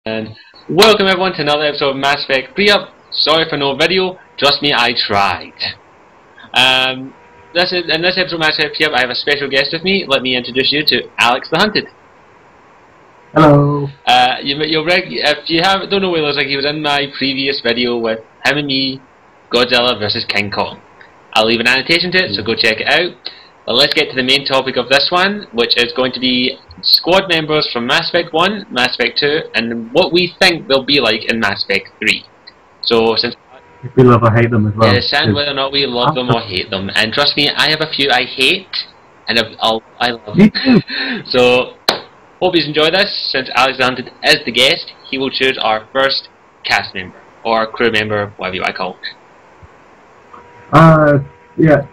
And welcome everyone to another episode of Mass Effect PreUp. Sorry for no video, trust me, I tried. In this episode of Mass Effect PreUp, I have a special guest with me. Let me introduce you to AlexTheHunted. Hello. If you don't know what he looks like, he was in my previous video with him and me, Godzilla vs King Kong. I'll leave an annotation to it, so go check it out. But let's get to the main topic of this one, which is going to be squad members from Mass Effect 1, Mass Effect 2, and what we think they'll be like in Mass Effect 3. So, since if we love or hate them as well. Yeah, and whether or not we love them or hate them. And trust me, I have a few I hate, and I love them. So, hope you enjoy this. Since AlexTheHunted is the guest, he will choose our first cast member, or crew member, whatever you want to call it. Yeah,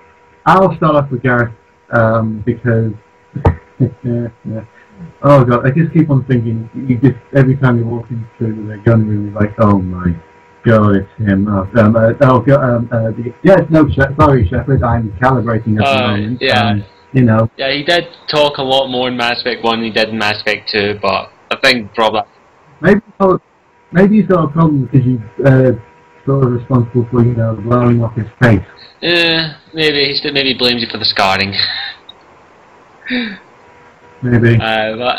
I'll start off with Gareth, because oh god, I just keep on thinking, every time you walk into the gun room, you're like, oh my god, it's him. Sorry Shepard, I'm calibrating at the moment. Yeah. You know. Yeah, he did talk a lot more in Mass Effect 1 than he did in Mass Effect 2, but I think probably... Maybe he's got a problem because he's sort of responsible for, blowing off his face. Maybe he blames you for the scarring. Maybe. But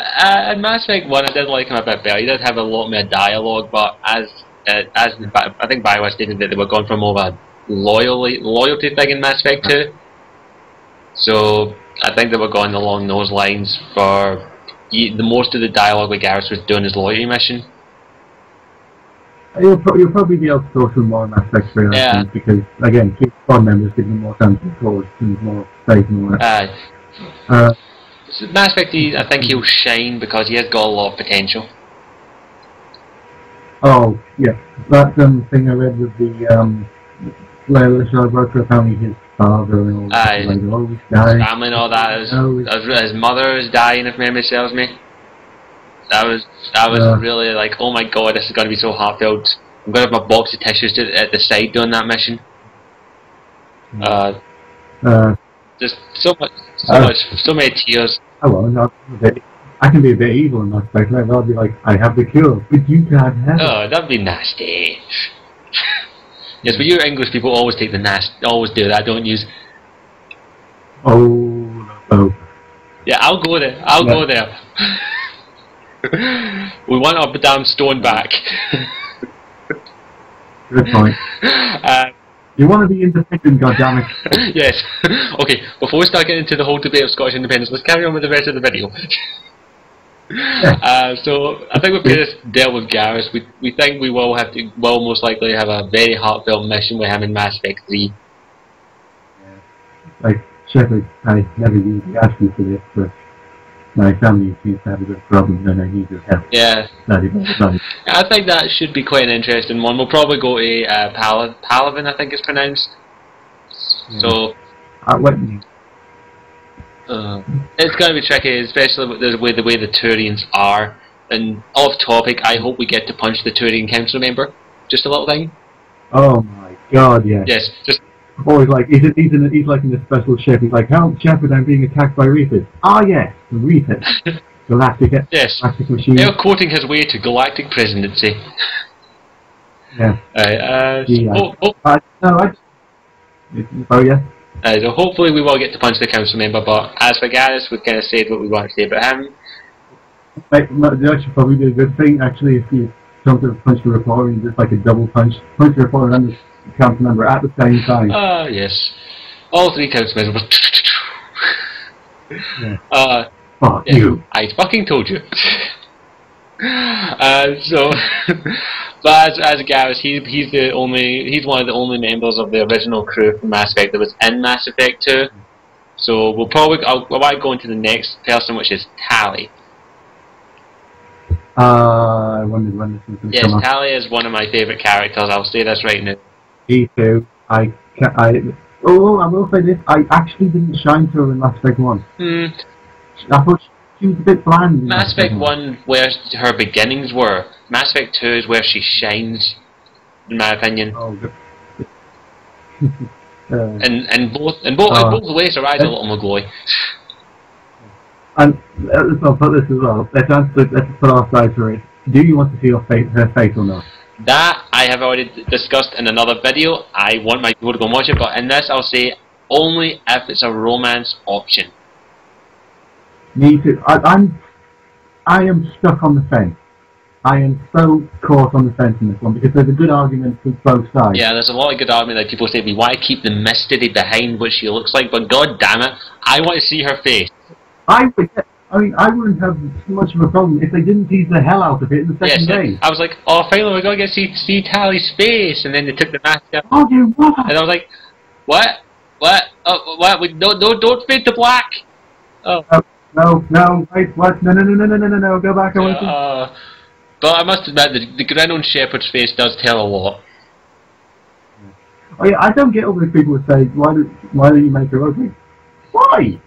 in Mass Effect 1, I did like him a bit better. He did have a lot more dialogue, but I think BioWare stated that they were going for more of a loyalty thing in Mass Effect 2. So I think they were going along those lines for the most of the dialogue with Garrus was doing his loyalty mission. You'll probably be able to talk to him more in Mass Effect 3, I think, because, again, keep squad members give them more time to talk and more space and all that. Mass Effect, I think he'll shine because he has got a lot of potential. Oh, yeah. That thing I read with the Layla Broker, apparently his father and all that. His family and all that. His mother is dying, if memory serves me. That was really like, oh my god, this is going to be so heartfelt. I'm going to have my box of tissues at the side doing that mission. Just so many tears. Oh, I can be a bit evil in that space. I'll be like, I have the cure, but you can't have it. Oh, that'd be nasty. Yes, but you English people always take the always do that, don't you? Oh, no. Yeah, I'll go there. I'll go there. We want our damn stone back. Good point. You want to be independent, goddammit. Yes. Okay, before we start getting into the whole debate of Scottish independence, let's carry on with the rest of the video. So, I think we've just dealt with Garrus. We think we will most likely have a very heartfelt mission with him in Mass Effect 3. Yeah. Like, Shepard, I never usually ask you for this, but my family seems to have a good problem and I need your help. Yeah. I think that should be quite an interesting one. We'll probably go to Palaven, I think it's pronounced. Yeah. So it's going to be tricky, especially with the way the Turians are. And off topic, I hope we get to punch the Turian council member. Just a little thing. Oh my god, yeah. Yes, just... Or he's like, he's like in a special ship. He's like, help, Shepard, I'm being attacked by Reapers. Ah, yes, the Reapers. Galactic machine. They're quoting his way to galactic presidency. Yeah. So hopefully we will get to punch the council member, but as for Garrus, we've kind of said what we want to say about him. That should probably be a good thing, actually, if you don't punch the reporter and just like a double punch the reporter and the council member at the same time. Yes. All three council members. Yeah. Fuck you. I fucking told you. But as Garrus, he's one of the only members of the original crew from Mass Effect that was in Mass Effect 2. So we'll probably I might go into the next person, which is Tali. I wondered when this was going to come up. Yes, Tali is one of my favourite characters. I'll say this right now. Me too. I will say this. I actually didn't shine to her in Mass Effect 1. I thought she was a bit bland. Mass Effect 1, where her beginnings were. Mass Effect 2 is where she shines, in my opinion. Oh, good. In both ways, her eyes are a little more glowy. And let's not put this as well. Let's put our side for it. do you want to see her face or not? That I have already discussed in another video. I want my people to go and watch it, but in this I'll say only if it's a romance option. Me too. I am stuck on the fence. I am so caught on the fence in this one because there's a good argument for both sides. Yeah, there's a lot of good argument that people say we want to keep the mystery behind what she looks like, but god damn it, I want to see her face. I wouldn't have much of a problem if they didn't tease the hell out of it in the second day. I was like, oh, finally we're going to get to see Tally's face, and then they took the mask off. Oh, you what? And I was like, what? What? Oh, what? Don't fade to black. Oh. No, wait, what? No, go back. But I must admit, the grin on Shepard's face does tell a lot. Oh yeah, I don't get all these people who say, why do you make her ugly? Why?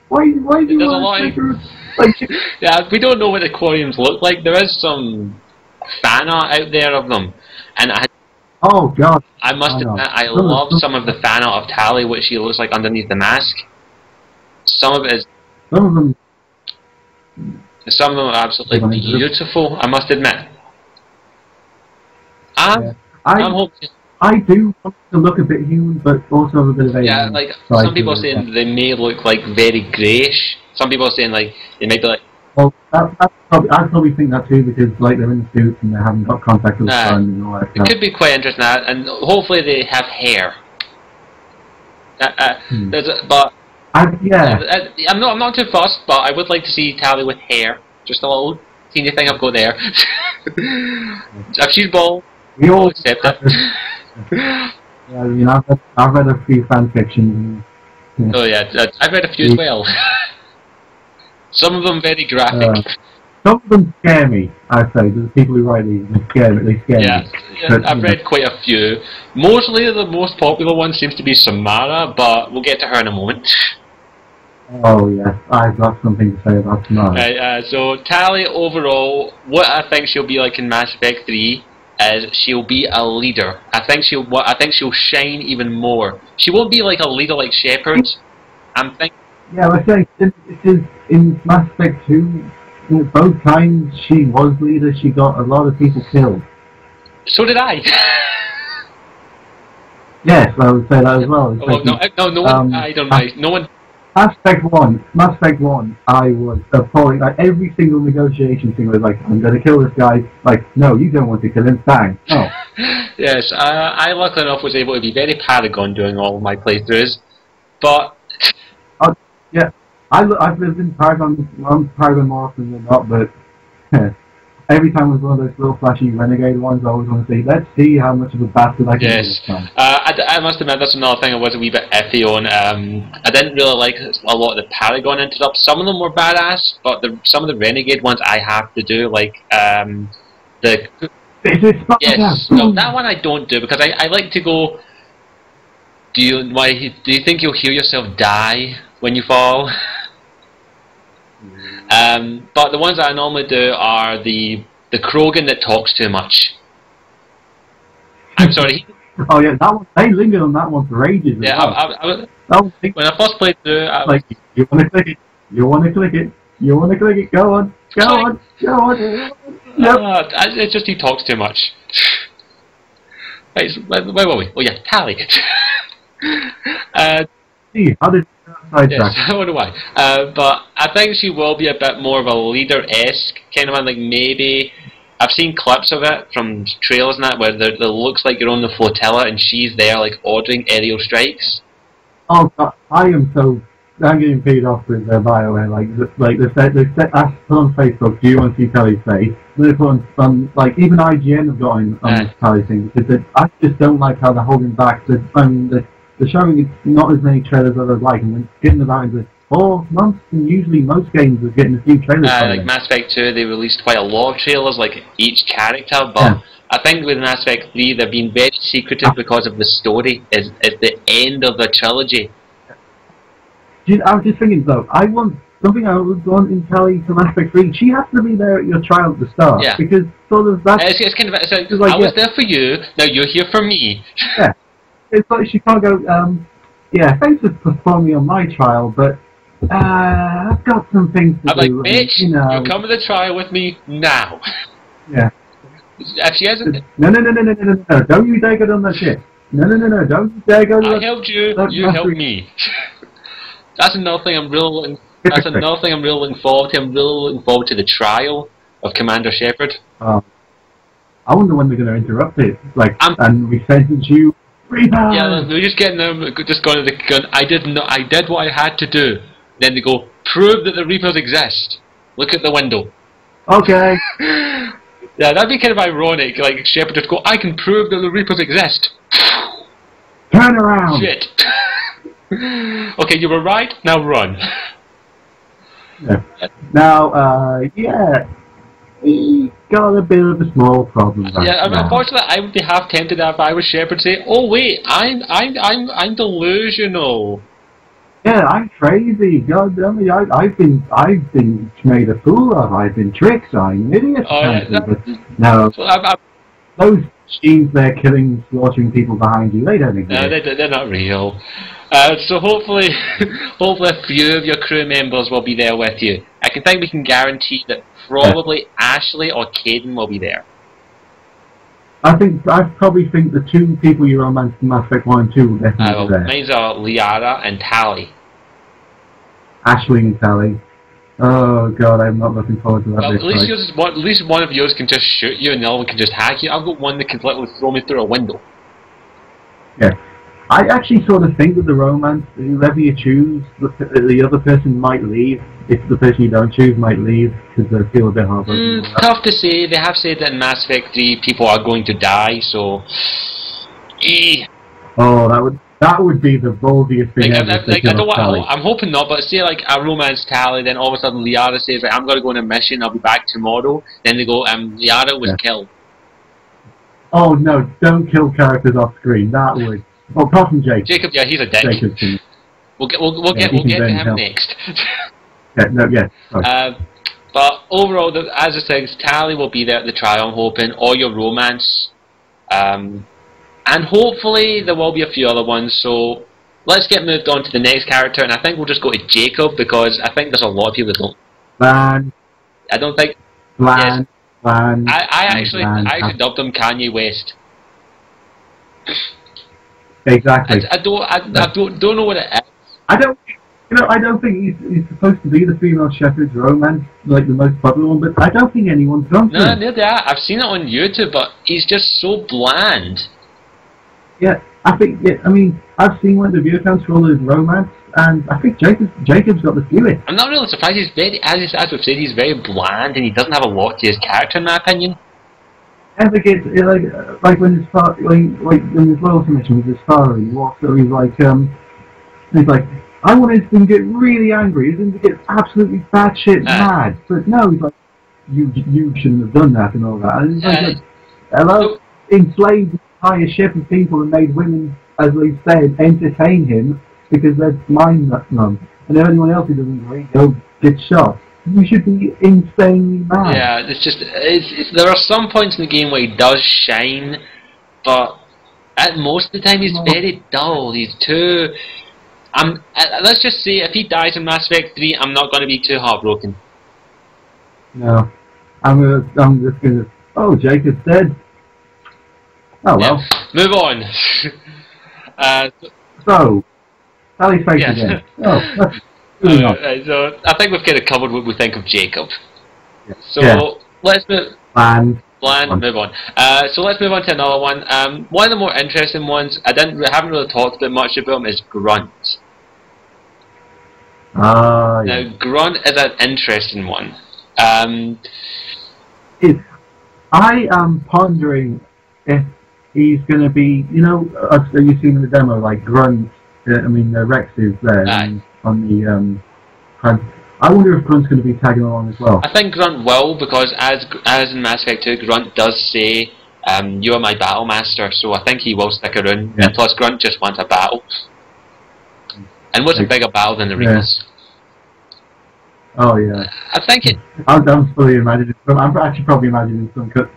Why do you want to make her like? Yeah, we don't know what the aquariums look like. There is some fan art out there of them, and oh god, I must admit, I love some of the fan art of Tally, what she looks like underneath the mask. Some of it is. Some of them are absolutely beautiful, I must admit. I do want to look a bit human, but also a bit of alien. Yeah, like, some people are saying they may look like very greyish. Some people are saying like they may be like... Well, I probably think that too, because like they're in the suits and they haven't got contact with the sun and all that stuff. It could be quite interesting, and hopefully they have hair. But... yeah. I'm not too fussed, but I would like to see Tally with hair. Just a little teeny thing I've got there. If she's bald, we all accept it. Yeah, you know, I've read a few fan fictions. Yeah. Oh yeah, I've read a few as well. Some of them very graphic. Some of them scare me, I'd say. The people who write these, they scare me. Yeah, I've read quite a few. Mostly the most popular one seems to be Samara, but we'll get to her in a moment. Oh yes, I've got something to say about Samara. Right, so Tally overall, what I think she'll be like in Mass Effect 3 is she'll be a leader. I think she'll shine even more. She won't be like a leader like Shepard. I'm thinking. Yeah, I think it is in Mass Effect 2. Both times she was leader, she got a lot of people killed. So did I. Yes, I would say that as well. No one. I don't know. No one. Mass Effect 1, I was appalling. Like every single negotiation thing was like, I'm going to kill this guy. Like, no, you don't want to kill him. Bang. Oh. Yes, I luckily enough was able to be very Paragon during all of my playthroughs, but. Yeah. I've lived in Paragon more often than not, but every time it was one of those little flashy renegade ones, I always want to say, let's see how much of a bastard I can be this time. I must admit, that's another thing I was a wee bit iffy on. I didn't really like a lot of the Paragon interrupts. Some of them were badass, but some of the renegade ones I have to do, like yes, no, that one I don't do, because I like to go, do you think you'll hear yourself die when you fall? But the ones that I normally do are the Krogan that talks too much. I'm sorry. Oh yeah, that one. They lingered on that one for ages. Yeah, when I first played through, I was like, you want to click it, you want to click it, you want to click it. Go on. Yep. It's just he talks too much. Right, where were we? Oh yeah, Tally. How did yes, I wonder why. But I think she will be a bit more of a leader-esque kind of one. Like maybe I've seen clips of it from trailers and that where it looks like you're on the flotilla and she's there like ordering aerial strikes. Oh God, I'm getting paid off with their bio here. Like they asked on Facebook, do you want to see Tally's face? And they put on like even IGN have got on this Tally thing because I just don't like how they're holding back. They're showing not as many trailers as I'd like, and then getting about into 4 months, and usually most games are getting a few trailers. Like Mass Effect 2, they released quite a lot of trailers, like each character, but I think with Mass Effect 3, they're being very secretive because of the story. It's the end of the trilogy. I was just thinking though, I want something I would want in Tally for Mass Effect 3. She has to be there at your trial at the start, because sort of that. It's kind of like, I was there for you, now you're here for me. Yeah. It's like she can't go, yeah, thanks for performing on my trial, but I've got some things to do. I'm like, bitch, you come to the trial with me now. Yeah. If she hasn't... No, don't you dare go on that ship. No, don't you dare go to that... I helped you, you helped me. That's another thing I'm really looking... That's another thing I'm really looking forward to. I'm really looking forward to the trial of Commander Shepard. I wonder when they're going to interrupt it, like, and we sentence you. Reaper! Yeah, they're just getting them, just going to the gun. I did what I had to do. Then they go, prove that the Reapers exist. Look at the window. Okay. Yeah, that'd be kind of ironic. Like Shepard would go, I can prove that the Reapers exist. Turn around. Shit. Okay, you were right. Now run. Yeah. Now, yeah. He got a bit of a small problem. Yeah, unfortunately, I would be half tempted if I was Shepard to say, "Oh wait, I'm delusional." Yeah, I'm crazy. God damn it, I've been made a fool of. I've been tricked. I'm an idiot. But no, those machines they're killing, slaughtering people behind you, they don't exist. No, they're not real. So hopefully, hopefully a few of your crew members will be there with you. I think we can guarantee that probably Ashley or Caden will be there. I probably think the two people you romanced in Mass Effect 1 and 2 will definitely be there. Mine's are Liara and Tali. Ashley and Tali. Oh god, I'm not looking forward to that. Well, at least one of yours can just shoot you and the other one can just hack you. I've got one that can literally throw me through a window. Yeah. I actually sort of think that the romance, whoever you choose, the other person might leave. If the person you don't choose might leave because they feel a bit heartbroken. Tough to say. They have said that in Mass Effect 3 people are going to die, so... Oh, that would be the boldiest thing ever. I'm hoping not, but say like a romance Tally, then all of a sudden Liara says, right, I'm going to go on a mission, I'll be back tomorrow. Then they go, Liara was killed. Oh no, don't kill characters off screen. That would... Oh, apart from Jacob. Jacob, yeah, he's a dick. We'll get to him next. But overall, as I said, Tally will be there at the trial, I'm hoping, or your romance. And hopefully there will be a few other ones, so let's get moved on to the next character, and I think we'll just go to Jacob, because I think there's a lot of people that don't... I don't think... I actually dubbed him Kanye West. Exactly. I don't know what it is. I don't think he's supposed to be the female Shepard's romance, like the most popular one, but I don't think anyone's done No, neither do I. I've seen it on YouTube, but he's just so bland. Yeah, I think. Yeah, I mean, I've seen one of the view accounts for all his romance, and I think Jacob's got the fewest. I'm not really surprised. He's very, as we've said, he's very bland, and he doesn't have a lot to his character, in my opinion. I think it's like when his father, when his loyalty mission with his father, he walks up, he's like, I wanted him to get really angry, him to get absolutely batshit mad, but no, he's like, you shouldn't have done that and all that. And it's hello, enslaved the entire ship of people and made women, as we've said, entertain him because they're mind numb, and anyone else who doesn't agree, they'll get shot. You should be insanely mad. Yeah, it's just there are some points in the game where he does shine, but at most of the time he's very dull. He's too. Let's just say if he dies in Mass Effect 3, I'm not going to be too heartbroken. No, I'm just gonna. Oh, Jacob's dead. Oh well. Yeah. Move on. So, Sally's face again. Oh. So I think we've kind of covered what we think of Jacob. Yeah. So let's move. Move on. So let's move on to another one. One of the more interesting ones I haven't really talked about much about him is Grunt. Yeah. Now Grunt is an interesting one. I am pondering if he's going to be. You know, you've seen in the demo like Grunt. Rex is there. On the I wonder if Grunt's going to be tagging along as well. I think Grunt will, because as in Mass Effect 2, Grunt does say, "You are my battle master," so I think he will stick around. Yeah. And plus, Grunt just wants a battle. And what's a bigger battle than the Reapers? Oh yeah. I think it. I'm fully imagining. I'm actually probably imagining some cut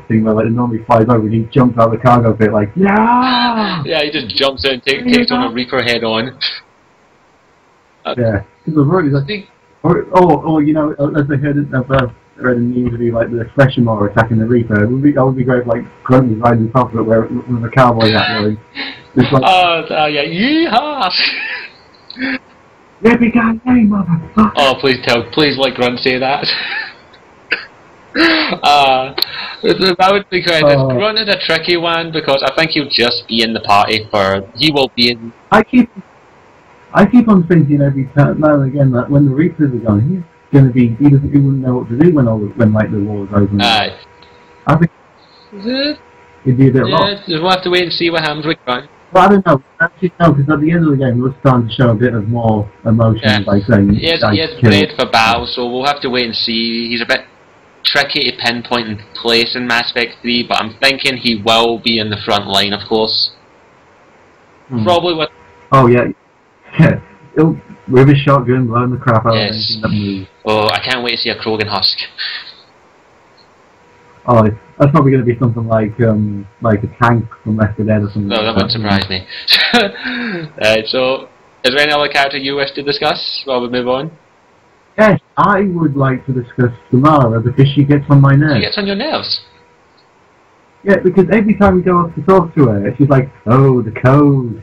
scene where it normally flies over and he jumps out of the cargo bit like, yeah. Yeah, he just jumps out and takes on a Reaper head on. Yeah, because I've already like, as I heard usually like the Freshmore attacking the Reaper. It would be great if, like, Grunt was riding top of it with a cowboy hat wearing. Like, oh yeah, yeehaw! Yippee guy, hey motherfucker! Oh, please let Grunt say that. That would be great. Grunt is a tricky one because I think he'll just be in the party he will be in. I keep on thinking every time now and again that when the Reapers are gone, he wouldn't know what to do when like the war's over. I think he'd be a bit lost. We'll have to wait and see what happens with Grunt. Well, I don't know. Actually, no, because at the end of the game, we're starting to show a bit of more emotion by saying he is bred for battle, so we'll have to wait and see. He's a bit tricky to pinpoint and place in Mass Effect 3, but I'm thinking he will be in the front line, of course. Probably with... Oh, yeah. With his shotgun, blowing the crap out of anything that moves. Oh, I can't wait to see a Krogan husk. Oh, that's probably going to be something like a tank from Left 4 Dead or something. No, that wouldn't surprise me. So, is there any other character you wish to discuss while we move on? Yes, I would like to discuss Samara because she gets on my nerves. She gets on your nerves? Yeah, because every time we go up to talk to her, she's like, oh, the code.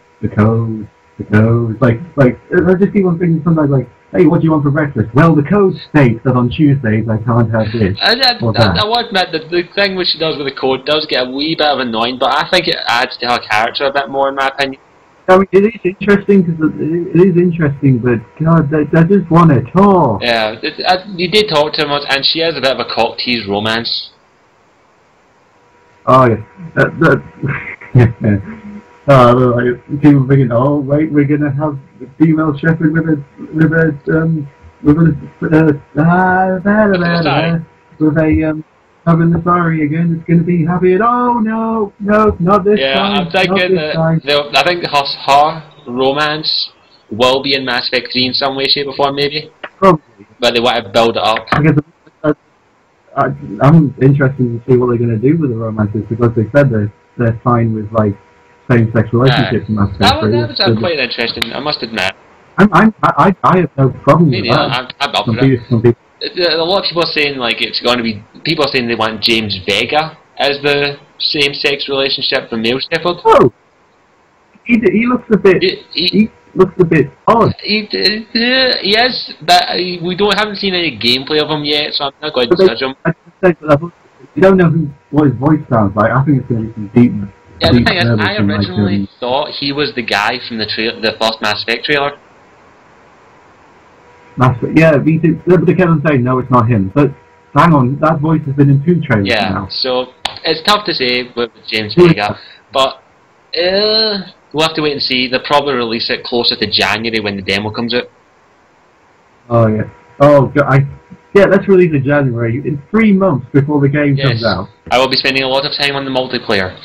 Like, I just keep on thinking sometimes like, hey, what do you want for breakfast? Well, the code states that on Tuesdays I can't have this. I will admit that the thing which she does with the code does get a wee bit of annoying, but I think it adds to her character a bit more, in my opinion. I mean, it is interesting but God, I just want to talk. Yeah, you did talk to her much, and she has a bit of a cock tease romance. Oh yeah, people thinking, oh wait, we're gonna have the female shepherd with a having the sorry again. It's gonna be happy. Oh no, not this time. I'm thinking I think her romance will be in Mass Effect 3 in some way, shape, or form, maybe. Probably. But they want to build it up. I'm interested to see what they're going to do with the romances because they said they're fine with like same-sex relationships in Mass Effect 3. That was quite interesting, I must admit. I have no problem with that. I'm up for it. A lot of people are saying like it's going to be. People are saying they want James Vega as the same-sex relationship for male shepherd. Oh, he looks a bit. He looks a bit odd. Yes, but we haven't seen any gameplay of him yet, so I'm not going to judge him. You don't know what his voice sounds like. I think it's going to be some deep. Yeah, the thing is, I originally thought he was the guy from the first Mass Effect trailer. Yeah, me too. But they kept on saying, no, it's not him. But hang on, that voice has been in 2 trailers now. So it's tough to say with James Vega, but we'll have to wait and see. They'll probably release it closer to January when the demo comes out. Oh yeah. Oh God, let's release it in January. In 3 months before the game comes out. I will be spending a lot of time on the multiplayer.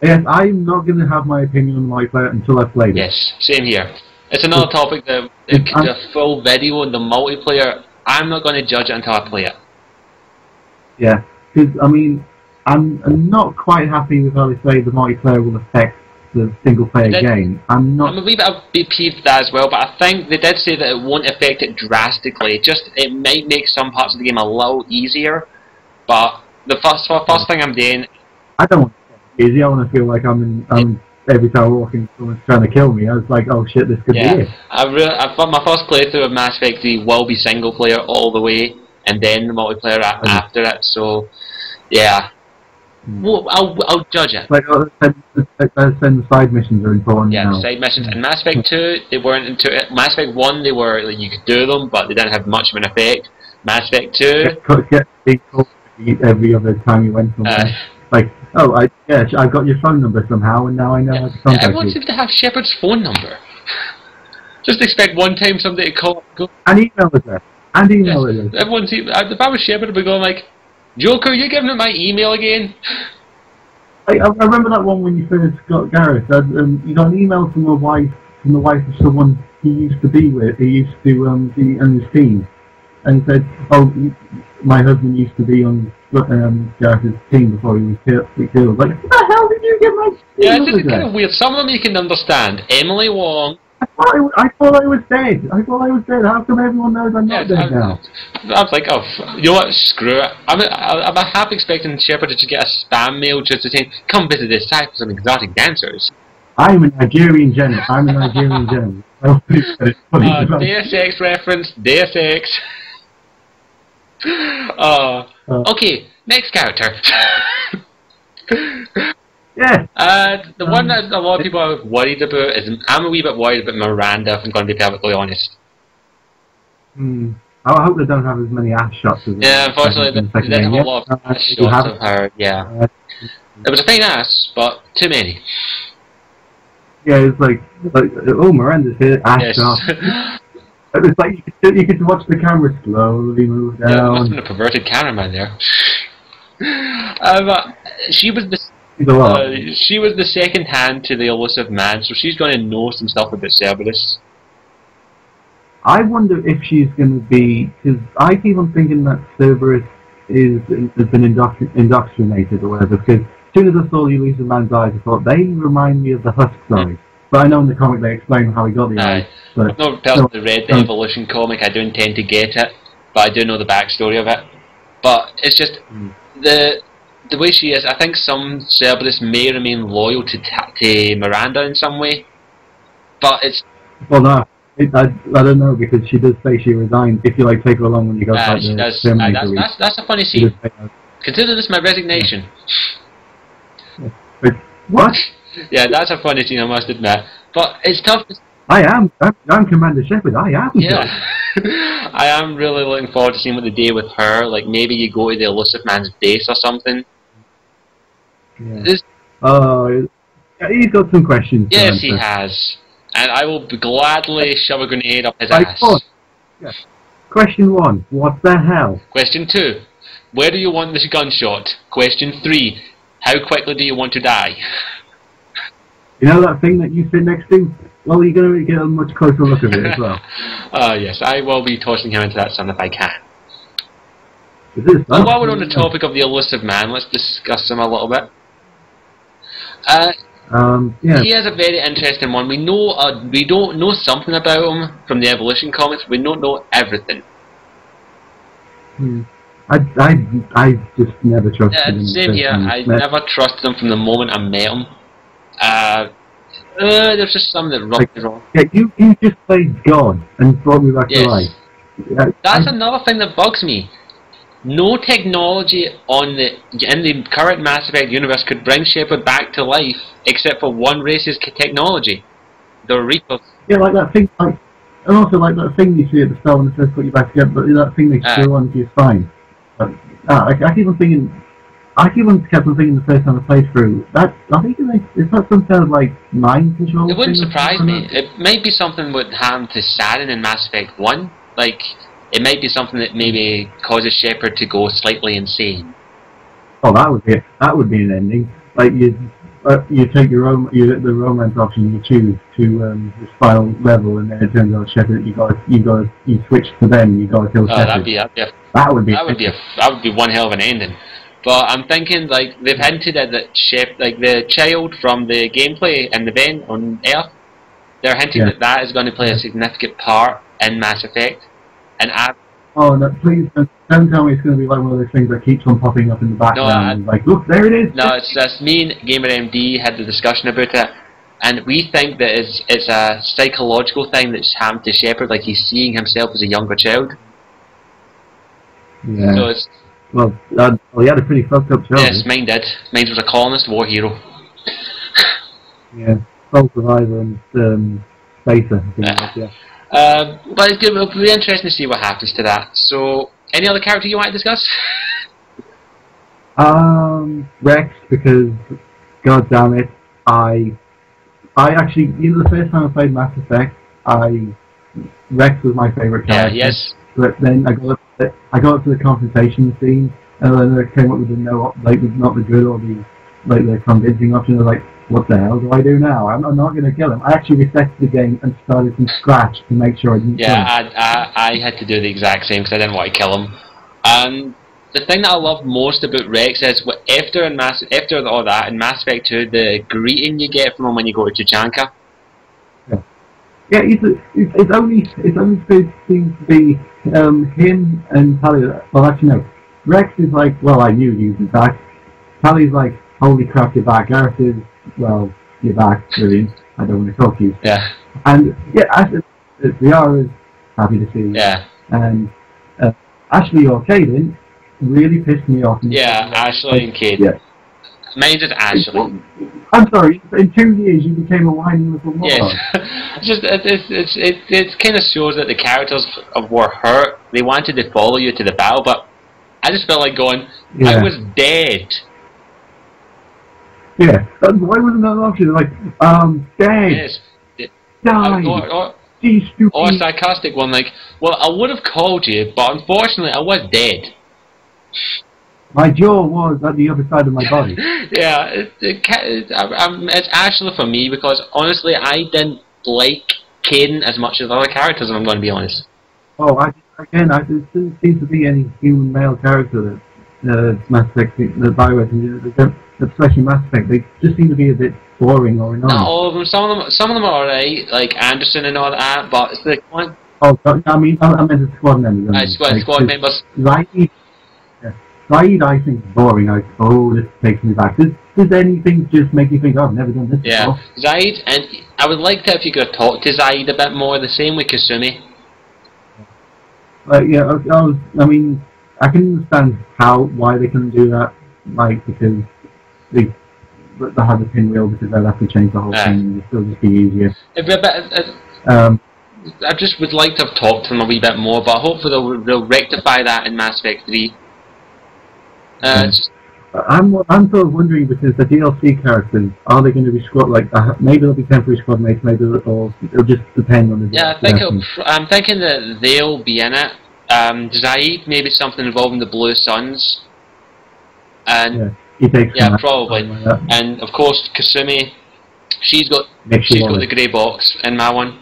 Yes, I'm not going to have my opinion on the multiplayer until I've played it. Yes, same here. It's another topic that the full video and the multiplayer, I'm not going to judge it until I play it. Yeah, because, I mean, I'm not quite happy with how they say the multiplayer will affect the single-player game. I'm a wee bit peeved with that as well, but I think they did say that it won't affect it drastically. It might make some parts of the game a little easier, but the first thing I'm doing... I don't want it easy. I want to feel like every time I'm walking, someone's trying to kill me. I was like, oh shit, this could be it. I thought my first playthrough of Mass Effect 3 will be single player all the way, and then the multiplayer after it. So, yeah, I'll judge it. Like, the side missions are important. Yeah, the side missions. In Mass Effect 2, they weren't into it. Mass Effect 1, they were like, you could do them, but they didn't have much of an effect. Mass Effect 2, every other time you went somewhere. Like, oh, I've got your phone number somehow, and now I know how to contact you. Everyone seems to have Shepard's phone number. Just expect one time somebody to call. An email address. Everyone seems. If I was Shepard, I'd be going like, Joker, you giving it my email again? I remember that one when you first got Gareth. You got an email from the wife of someone he used to be with. He used to be on his team, and he said, "Oh, my husband used to be on Gareth's team before he was killed." Like, what the hell did you get my email it's kind of weird. Some of them you can understand. Emily Wong, I thought I was dead. I thought I was dead. How come everyone knows I'm not dead now? I was like, oh, you know what? Screw it. I'm half expecting Shepard to just get a spam mail just to say, come visit this site for some exotic dancers. I'm a Nigerian general. I'm a Nigerian general. Deus Ex reference. Deus Ex. Okay, next character. Yeah. The one that a lot of people are worried about is, I'm a wee bit worried about Miranda, if I'm going to be perfectly honest. I hope they don't have as many ass shots as yeah, unfortunately, they didn't have a lot of ass shots of her, yeah. It was a fine ass, but too many. Yeah, it's like oh, Miranda's here, ass shot. It's like you could watch the camera slowly move down. Yeah, it must have been a perverted cameraman there. She was the second hand to the elusive man, so she's going to know some stuff about Cerberus. I wonder if she's going to be, because I keep on thinking that Cerberus has been indoctrinated or whatever, because as soon as I saw the elusive man's eyes, I thought, they remind me of the Husk eyes. But I know in the comic they explain how he got the eyes. But I've not personally read the Evolution comic, I do intend to get it, but I do know the backstory of it. But it's just, the way she is, I think some Cerberus may remain loyal to Miranda in some way, but it's... Well, no, I don't know, because she does say she resigned, if you like take her along when you go to like, the that's a funny scene. Consider this my resignation. But, what? Yeah, that's a funny scene, I must admit. But it's tough to... I'm Commander Shepard, I am. Yeah. I am really looking forward to seeing what they do with her, like maybe you go to the elusive man's base or something. Yeah. He's got some questions. Yes, he has. And I will gladly shove a grenade up his ass. Yeah. Question 1, what the hell? Question 2, where do you want this gunshot? Question 3, how quickly do you want to die? You know that thing that you sit next to? Well, you're going to get a much closer look at it as well. Yes, I will be tossing him into that sun if I can. Well, while we're on the topic of the elusive man, let's discuss him a little bit. Yeah. He has a very interesting one. We don't know something about him from the Evolution comics. We don't know everything. I just never trusted him. Same here. I never trusted him from the moment I met him. There's just something that rubbed me wrong. Yeah, you just played God and brought me back to life. That's another thing that bugs me. No technology in the current Mass Effect universe could bring Shepard back to life, except for one race's technology, the Reapers. Yeah, like that thing, and also like that thing you see at the start when they first put you back together, but that thing they screw onto your spine. But, I keep on thinking. I keep on kept on thinking the first time I played through that. I think is that some kind of like mind control? It wouldn't surprise me. It might be something what happened to Saren in Mass Effect 1. Like, it might be something that maybe causes Shepard to go slightly insane. Oh, that would be an ending. Like you take the romance option, you choose to this final level, and then it turns out Shepard, you switch to them, you got to kill Shepard. That would be one hell of an ending. But I'm thinking, like, they've hinted at that like the child from the gameplay in the event on Earth, they're hinting that is going to play a significant part in Mass Effect. And oh no! Please don't tell me it's going to be like one of those things that keeps on popping up in the background. No, like, look, there it is. No, it's just me and GamerMD had the discussion about it, and we think that it's a psychological thing that's happened to Shepard, like he's seeing himself as a younger child. Yeah. So it's. Well, he had a pretty fucked up job. Yes, mine did. Mine was a colonist war hero. Yeah, Soul Survivor and Spacer. Yeah. But it's good. It'll be interesting to see what happens to that. So, any other character you want to discuss? Rex, because god damn it, I actually, the first time I played Mass Effect, Rex was my favourite character. Yeah, yes. But then I got up to the confrontation scene, and then I came up with not the good or the convincing option. I was like, what the hell do I do now? I'm not going to kill him. I actually reset the game and started from scratch to make sure I didn't kill him. Yeah, I had to do the exact same because I didn't want to kill him. And the thing that I love most about Rex is after all that in Mass Effect 2, the greeting you get from him when you go to Tuchanka. Yeah. Yeah, it's only seems to be him and Tally. Well, actually no. Rex is like, well, I knew he was back. Tally's like, holy crap, you're back. Gareth is, well, you're back, brilliant. I don't want to talk to you. Yeah. And yeah, Riara is happy to see you. Yeah. And Ashley or Caden really pissed me off. Yeah, Ashley and Caden. Yeah. Mine's just Ashley. I'm sorry. In 2 years, you became a whiny little moron. Yes. It kind of shows that the characters were hurt. They wanted to follow you to the battle, but I just felt like going, yeah. I was dead. Yeah. Why wasn't that an option? Like, dead. Yes. Die. Or a sarcastic one like, well, I would have called you, but unfortunately I was dead. My jaw was at the other side of my body. Yeah, it's Ashley for me because honestly I didn't like Caden as much as other characters, and I'm going to be honest. Oh, there didn't seem to be any human male character that Mass Effect, the Bioware, especially Mass Effect, they just seem to be a bit boring or annoying. Not all of them. Some of them are alright, like Anderson and all that, but it's the one. Oh, I mean, I meant the squad members. Squad members. Saeed, I think, is boring. Like, oh, this takes me back. Does anything just make you think, oh, I've never done this before? Zaid, and I would like to if you could talk to Zaid a bit more, the same with Kasumi. Yeah, I mean, I can understand why they couldn't do that, like, because they had the pinwheel, because they'd have to change the whole thing, and it'd still just be easier. I just would like to have talked to them a wee bit more, but hopefully they'll rectify that in Mass Effect 3. I'm sort of wondering, because the DLC characters, are they going to be squad, like, maybe they'll be temporary squad mates, maybe it'll just depend on the... Yeah, I'm thinking that they'll be in it. Zaid, maybe something involving the Blue Suns. And yeah, probably. Like, and of course Kasumi, she's got the grey box in my one.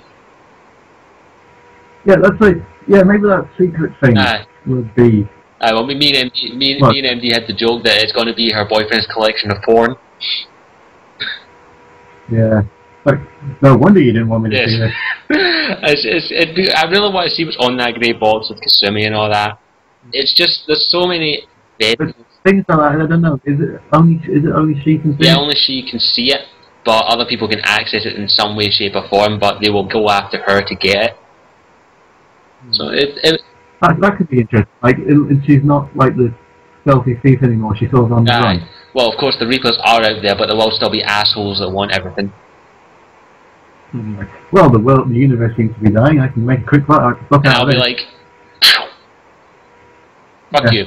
Yeah, that's like, yeah, maybe that secret thing would be... well, me and MD had the joke that it's going to be her boyfriend's collection of porn. Yeah. Like, no wonder you didn't want me to see this. I really want to see what's on that grey box with Kasumi and all that. It's just, there's so many things like that, I don't know. Is it only she can see it? Yeah, only she can see it, but other people can access it in some way, shape or form, but they will go after her to get it. So that could be interesting. Like, she's not like the stealthy thief anymore. She's sort of on the run. Well, of course, the Reapers are out there, but there will still be assholes that want everything. Well, the universe seems to be dying. I can make a quick look. And I'll be like, fuck you.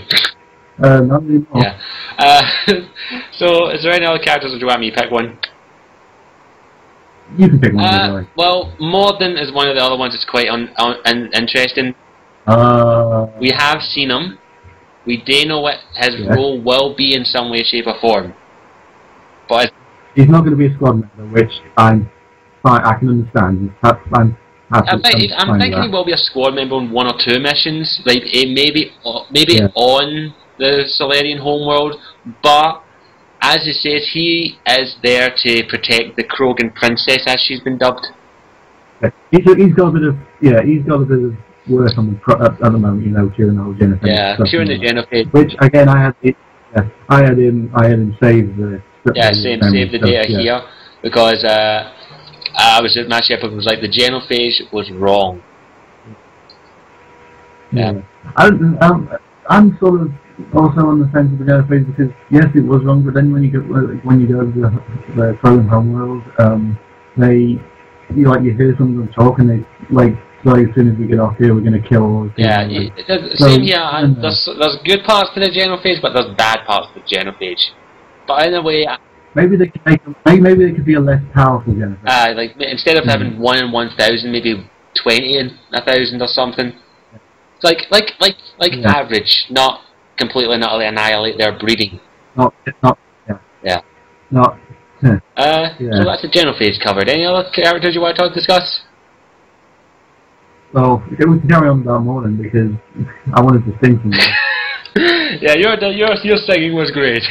Not anymore. Yeah. So, is there any other characters, or do you want me to pick one? You can pick one. Well, Morden is one of the other ones that's quite interesting. We have seen him. We do know what his role will be in some way, shape or form. But he's not going to be a squad member, which I can understand. I'm thinking he will be a squad member on 1 or 2 missions, like maybe on the Solarian homeworld, but as he says, he is there to protect the Krogan princess, as she's been dubbed. He's got a bit of work on at the moment, you know, during the whole Jennifer. Yeah, during the Jennifer. Which again, I had him save the. Save the data here, because I was at my shepherd was like the genophage was wrong. Yeah. I'm sort of also on the fence with the genophage, because yes, it was wrong, but then when you go to the Krogan homeworld, you hear some of them talk, and they like, so as soon as we get off here, we're going to kill all the people. Same here. There's good parts to the genophage, but there's bad parts to the genophage. But in a way, maybe they could be a less powerful genophage. Like instead of having 1 in 1,000, maybe 20 in 1,000 or something. It's like average, not completely and utterly annihilate their breeding. So that's the genophage covered. Any other characters you want to discuss? Well, we can carry on about Morden, because I wanted to sing some more. Yeah, your singing was great.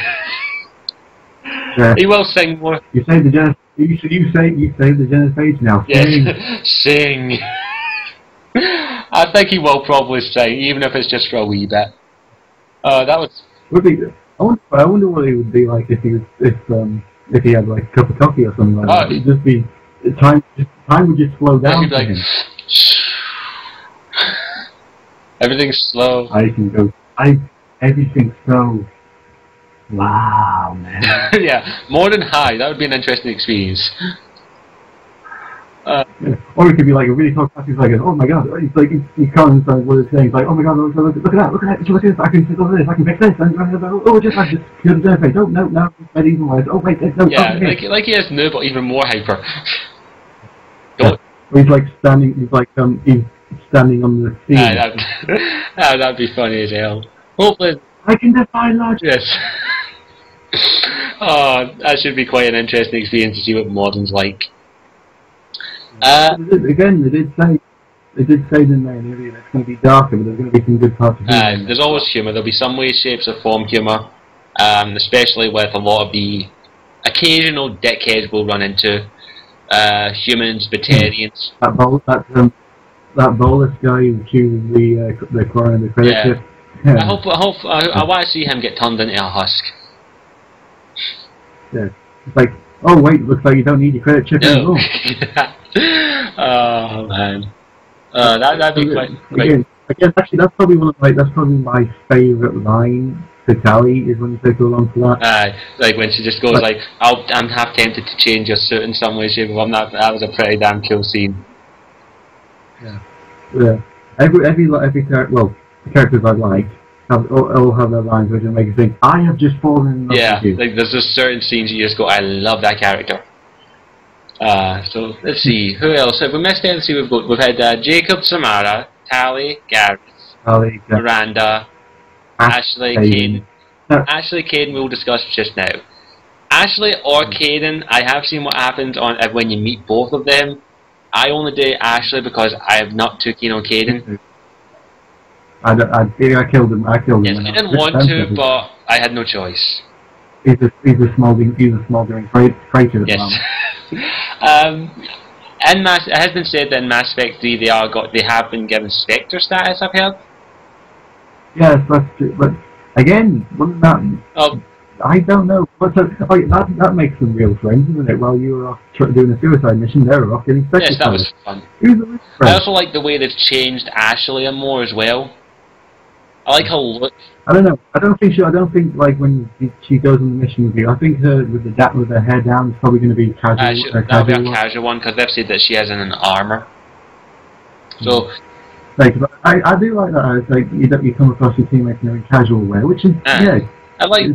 He will sing more. You saved the You say the Jenna's page now. Yes, sing. I think he will probably sing, even if it's just for a wee bit. That was. Would be. I wonder what it would be like if he had like a cup of coffee or something like that. It'd just be time would just slow down. He'd be like, everything's slow. I can go. Everything's so. Wow, man. Yeah, more than high. That would be an interesting experience. Yeah. Or it could be like a really tall class. He's like, oh my god, he's like, he can't understand what it's saying. He's like, oh my god, look at that, look at this, I can fix this, I can fix this, oh, just like this, you're the face, oh, no, it's even worse, oh, wait, no, yeah, like he has no, but even more hyper. Yeah. He's like standing, he's standing on the ceiling. That'd be funny as hell. Hopefully. I can defy logic. Yes. Oh, that should be quite an interesting experience to see what modern's like. Again, they did say in there in Alien it's going to be darker, but there's going to be some good parts of it. There's always humour. There'll be some ways, shapes, or form humour, especially with a lot of the occasional dickheads we'll run into. Humans, Batarians. That bolus guy who chooses the corner of the credit chip. Yeah. I want to see him get turned into a husk. Yeah, it's like, oh wait, looks like you don't need your credit chip anymore. Oh man, that'd be quite. Again, actually, that's probably my favourite line to Tally is when you take her along for that. Like when she just goes like, I'm half tempted to change your suit in some way, shape, or form. That was a pretty damn cool scene. Yeah. Every character, well, the characters I like all have their lines which make you think, I have just fallen in love with you. Like there's just certain scenes you just go, I love that character. So let's see, who else? Have we missed anything? See, we've had Jacob, Samara, Tally, Gareth, Miranda, Ashley, Caden. Ashley, Caden we'll discuss just now. Ashley or Caden, I have seen what happens when you meet both of them. I only date Ashley because I am not too keen on Caden. I killed him. Yes, I didn't want to, but I had no choice. He's a smoldering crater. Yes. It has been said that in Mass Effect 3 they have been given Spectre status, I've heard. Yes, that's true. But again, wouldn't that? I don't know. But that makes them real friends, isn't it? While you were off doing a suicide mission, they were off getting Spectre status. Yes, that was fun. I also like the way they've changed Ashley more as well. I like her look. I don't know. I don't think like when she goes on the mission with you. I think her with her hair down is probably going to be casual. That'll be a casual one because they've said that she has an armor. So. Like, I do like that. It's like you come across your teammates in a casual way, which is I like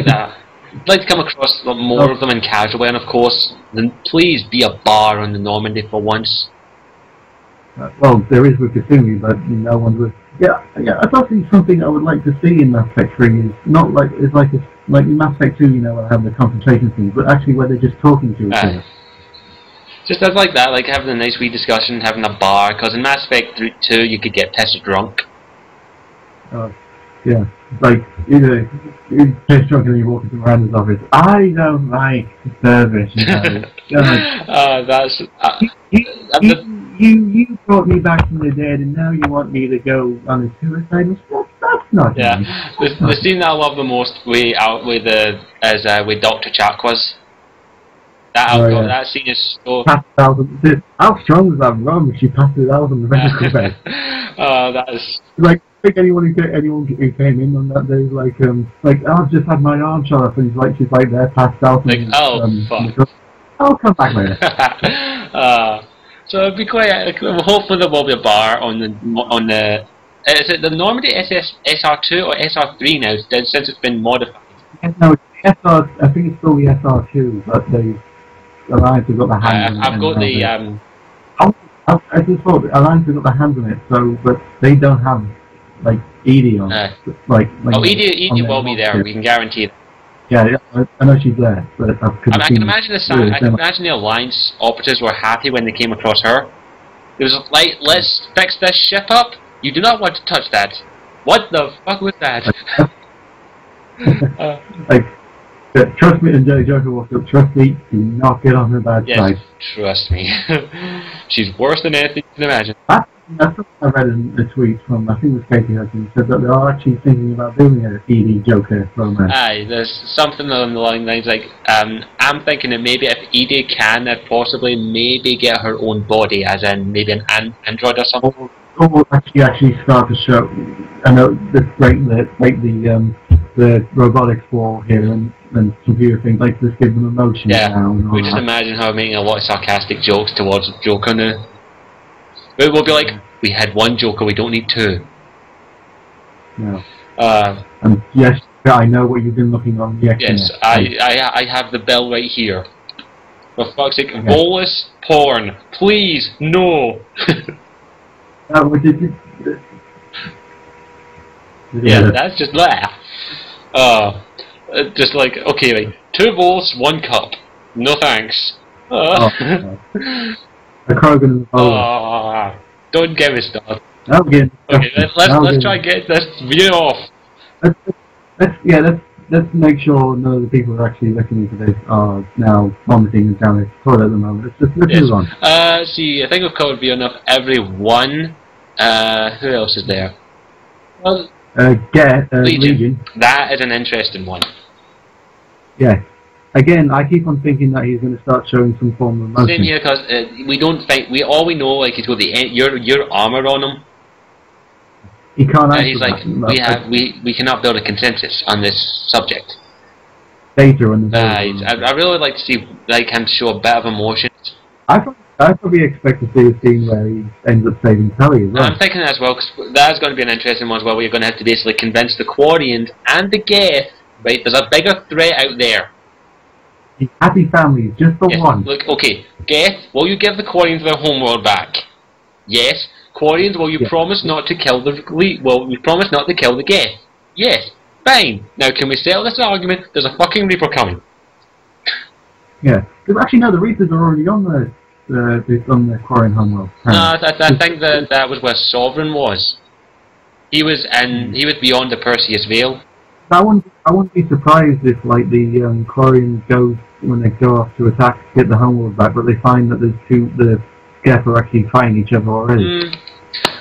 that. I'd like to come across more of them in casual way, and of course, then please be a bar on the Normandy for once. Well, there is with Kasumi, but no one's with. Yeah. That's actually something I would like to see in Mass Effect 3. Is not like it's like in Mass Effect 2, where I have the concentration scenes, but actually where they're just talking to each other. Just as like that, like having a nice wee discussion, having a bar. Because in Mass Effect 2, you could get pissed drunk. Yeah, like you're pissed drunk and you walk into Miranda's office. I don't like service. That's. You brought me back from the dead, and now you want me to go on a suicide mission? That's not. Yeah, the scene that I love the most with Dr. Chakwas. That scene is so. How strong was that rum? She passed it out on the medical bed. That is. Like, I think anyone who came in on that day was like I've just had my arm shot off, and she's like there passed out. Like, fuck. I'll come back later. So it'd be quite. Hopefully there will be a bar on the. Is it the Normandy SR2 or SR3 now? Since it's been modified. No, it's SR. I think it's still the SR2, but the Alliance have got the hands. I've got the. I just thought the Alliance have got the hands on it, so but they don't have like Edie on. Edie will be there. We can guarantee that. Yeah, I know she's there, but I can imagine the Alliance operatives were happy when they came across her. It was like, let's fix this ship up. You do not want to touch that. What the fuck was that? Trust me, and Joker walked up, trust me, do not get on her bad side. Trust me. She's worse than anything you can imagine. That's what I read in a tweet from, I think it was Katie Hudson, said that they are actually thinking about doing an ED Joker romance. Aye, there's something along the lines like, I'm thinking that maybe if Edie can, possibly maybe get her own body, as in maybe an android or something. Or actually start to show, I know, the robotics for here and computer things, like just give them emotion now. And all we just imagine her making a lot of sarcastic jokes towards Joker now. We'll be like, we had one Joker, we don't need two. No. And yes, I know what you've been looking on the X-Men. Yes, I have the bill right here. For fuck's sake, bolus porn, please, no. Yeah, that's just that. Just like, okay, like, 2 bolus, 1 cup. No thanks. A Krogan and don't get me started. Okay, let's try and get this video off. Let's make sure none of the people who are actually listening to this are now vomiting and down the toilet at the moment. Let's move on. See, I think we've covered enough everyone. Who else is there? Well, Legion. That is an interesting one. Yeah. Again, I keep on thinking that he's going to start showing some form of emotion. Same here, because we don't think all we know, like, he's got your armor on him. He can't. He's like, we cannot build a consensus on this subject. Data on the I really like to see him show a bit of emotion. I probably expect to see a scene where he ends up saving Tully as well. I'm thinking that as well, because that's going to be an interesting one as well, where you're going to have to basically convince the Quarians and the Geth, right, there's a bigger threat out there. The happy family is just the one. Look, okay, Geth, will you give the Quarians their homeworld back? Yes. Quarians, will you promise not to kill you promise not to kill the Geth? Yes. Fine. Now, can we settle this argument? There's a fucking Reaper coming. Yeah. Actually, no, the Reapers are already on the Quarian homeworld. No, I think that was where Sovereign was. He was beyond the Perseus Veil. I wouldn't be surprised if, like, the Quarians go when they go off to attack to get the homeworld back, but they find that the Geth are actually fighting each other already.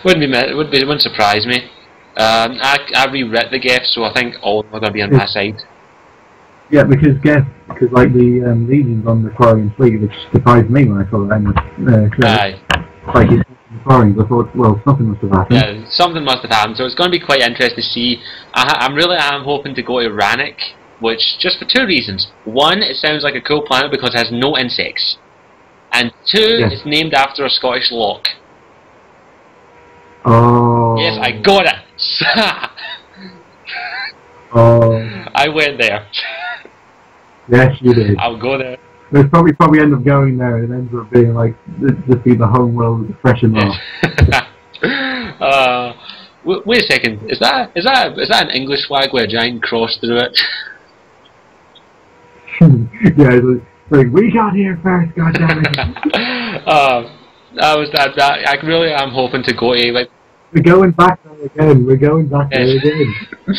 Wouldn't surprise me. I reread the Geth, so I think all of them are going to be on my side. Yeah, because like the Legion's on the Quarian fleet, which surprised me when I saw that. Like it's Quarians, I thought, well, something must have happened. Yeah, something must have happened. So it's going to be quite interesting to see. I'm hoping to go to Rannoch, which just for 2 reasons. 1, it sounds like a cool planet because it has no insects, and 2, it's named after a Scottish loch. Oh. Yes, I got it. Oh. I went there. Yes, you did. I'll go there. We'll probably end up going there, and it ends up being like just be the home world with the fresh and raw. Wait a second. Is that an English flag with a giant cross through it? Yeah, it's like we got here first. God damn it. I really am hoping to go to, like. We're going back there again. We're going back there again.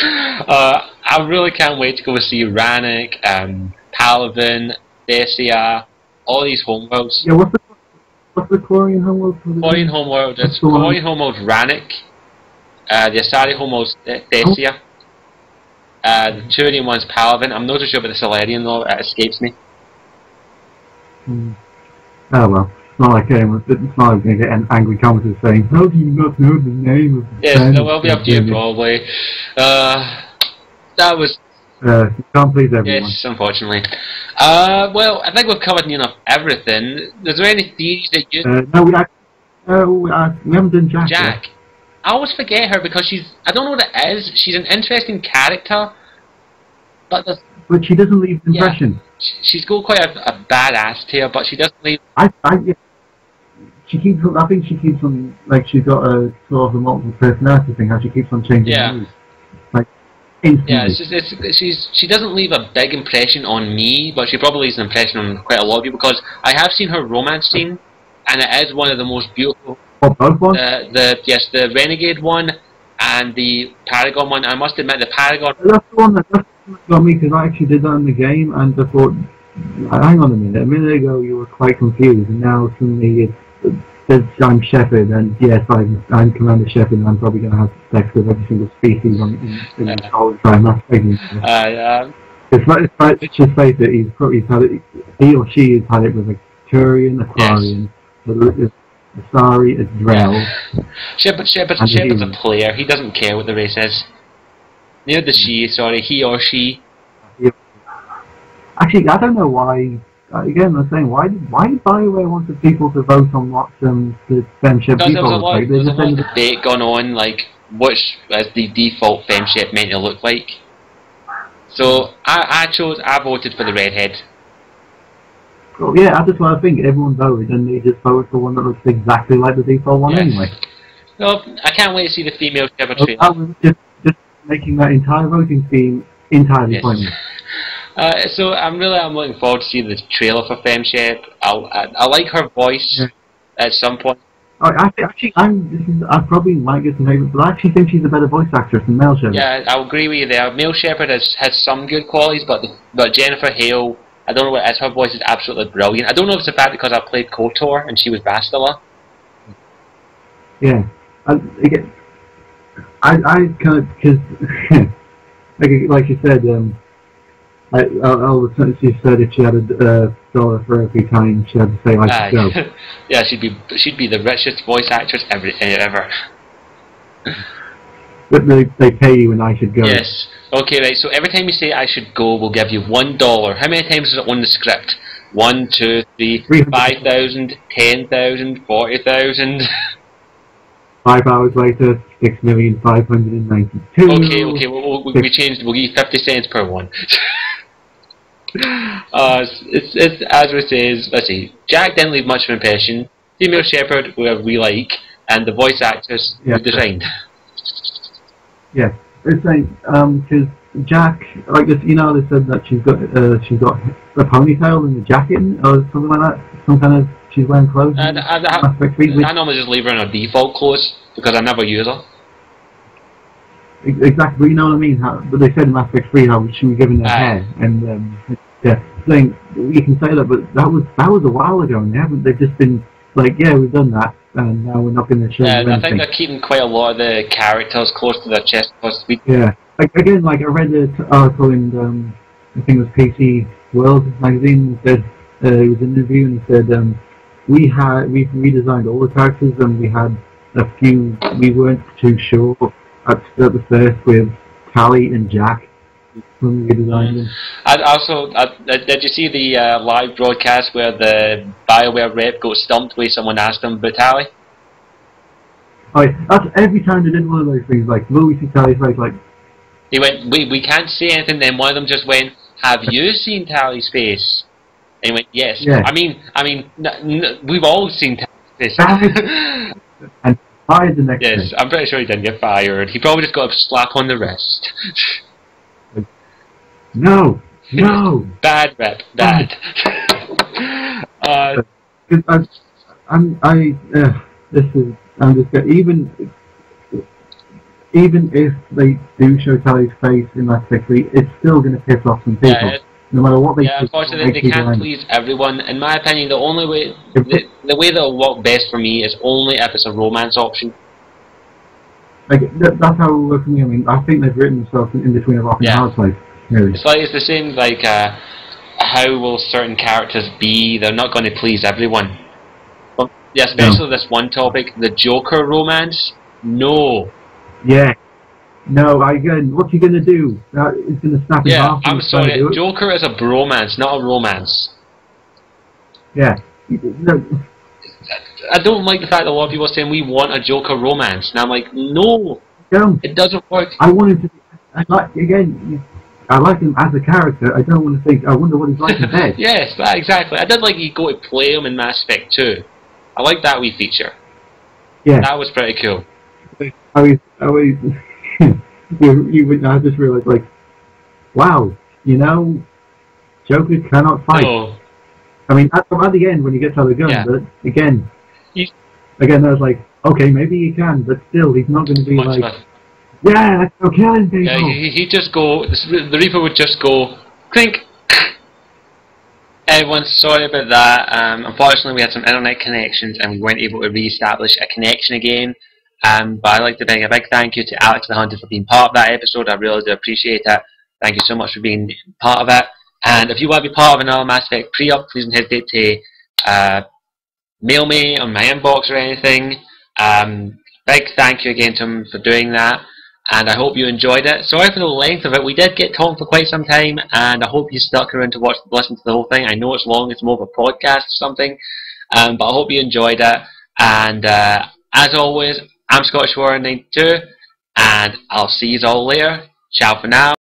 I really can't wait to go see Rannoch, Paladin, Thessia, all these homeworlds. Yeah, what's the Quarian homeworld? Quarian homeworld. It's Quarian homeworld Rannoch. The Asari homeworld Thessia. The Turian one's Paladin. I'm not too sure about the Solarian though. It escapes me. Oh well. It's not like it's not like going to get an angry commenters saying, "How do you not know the name of the Yes, that will be up to you probably. That was. You can't please everyone. Yes, unfortunately. Well, I think we've covered enough everything. Is there any theories that you? No, we haven't done Jack. Jack. Yet. I always forget her because I don't know what it is. She's an interesting character, but she doesn't leave an impression. She's got quite a badass to her, but she doesn't leave. She keeps. I think she keeps on, like, she's got a sort of a multiple personality thing. How she keeps on changing. Yeah. Moves. Like instantly. Yeah, she doesn't leave a big impression on me, but she probably leaves an impression on quite a lot of people because I have seen her romance scene, and it is one of the most beautiful. What, both ones? The Renegade one and the Paragon one. I must admit, the Paragon. That's the one that. got me because I actually did that in the game, and I thought, hang on a minute ago you were quite confused, and now suddenly it says I'm Shepherd, and yes, I'm Commander Shepherd, and I'm probably going to have sex with every single species in the whole time. That's pregnant. Let's just face it, he or she has had it with a Turian, a Quarian, a Sari, a Drell. Shepherd's a player. He doesn't care what the race is. Neither does she. Sorry, he or she. Actually, I don't know why. Again, I'm saying why did BioWare wanted people to vote on what the femship Because there was a lot of like? debate going on, like which is the default femship meant to look like. So I voted for the redhead. Well, yeah, that's what I think. Everyone voted, and they just voted for one that looks exactly like the default one anyway. Well, I can't wait to see the female Shepherd trailer. I was just making that entire voting scheme entirely pointless. So I'm looking forward to seeing the trailer for Femshep. I like her voice at some point. Actually, I probably might get some hate, but I actually think she's a better voice actress than Male Shepherd. Yeah, I'll agree with you there. Male Shepherd has some good qualities, but Jennifer Hale, I don't know what it is, her voice is absolutely brilliant. I don't know if it's the fact because I played KOTOR and she was Bastila. Yeah, I kind of, because, like you said, she said if she had a dollar for every time she had to say I should go. Yeah, she'd be the richest voice actress ever. But they pay you and I should go. Yes. Okay, right. So every time you say I should go, we'll give you $1. How many times is it on the script? 1, 2, 3, 5,000, 10,000, 40,000. 5 hours later, 6,592,000. Okay. We changed. We'll give you 50 cents per one. It's as we say. Let's see. Jack didn't leave much of an impression. Female Shepherd we like, and the voice actress we designed. Yeah, it's like because Jack, like this, you know, they said that she's got a ponytail and a jacket or something like that. Some kind of she's wearing clothes. I normally just leave her in her default clothes because I never use her. Exactly, but you know what I mean. But they said in Mass Effect 3 how she was given her hair, and saying you can say that, but that was a while ago, and they've just been like, yeah, we've done that, and now we're not going to show you anything. I think they're keeping quite a lot of the characters close to their chest. Yeah, again, like I read an article in I think it was PC World magazine, and said it was an interview, and it said we've redesigned all the characters, and we had a few we weren't too sure at the first with Tally and Jack when we redesigned them. Did you see the live broadcast where the BioWare rep got stumped when someone asked him about Tally? Oh, yeah, that's every time they did one of those things, like, will we see Tally's face, like... He went, we can't say anything, then one of them just went, have you seen Tally's face? And he went, yes. Yeah. I mean, we've all seen Tally's face. And fired the next day. I'm pretty sure he didn't get fired. He probably just got a slap on the wrist. No! Bad rep, bad. Even if they do show Tally's face in that 3, it's still going to piss off some people. No matter what they do. Yeah, unfortunately, they can't please everyone. In my opinion, the only way, the way that'll work best for me is only if it's a romance option. Like that's how it will work for me. I mean, I think they've written themselves in between a rock and a hard place. Really. It's the same like how will certain characters be? They're not going to please everyone. But, yeah, especially this one topic, the Joker romance. No. Yeah. No, again, what's he going to do? He's going to snap his half. I'm sorry, Joker is a bromance, not a romance. Yeah. No. I don't like the fact that a lot of people are saying we want a Joker romance, and I'm like, no, it doesn't work. I want him to. I like him as a character. I don't want to think. I wonder what he's like in bed. Yes, exactly. I did like you go to play him in Mass Effect 2. I like that wee feature. Yeah, that was pretty cool. I just realised, like, wow, you know, Joker cannot fight. No. I mean, at the end when he gets out of the gun, but again, I was like, okay, maybe he can, but still, he's not going to be like Yeah, let's go killing people. Yeah, he'd just go. The Reaper would just go clink. Everyone's sorry about that. Unfortunately, we had some internet connections and we weren't able to re-establish a connection again. But I'd like to bring a big thank you to AlexTheHunted for being part of that episode. I really do appreciate it. Thank you so much for being part of it. And if you want to be part of another Mass Effect pre-up, please don't hesitate to mail me on my inbox or anything. Big thank you again to him for doing that. And I hope you enjoyed it. Sorry for the length of it. We did get talking for quite some time, and I hope you stuck around to listen to the whole thing. I know it's long, it's more of a podcast or something, but I hope you enjoyed it. And as always, I'm Scottish Warrior 92, and I'll see you all later. Ciao for now.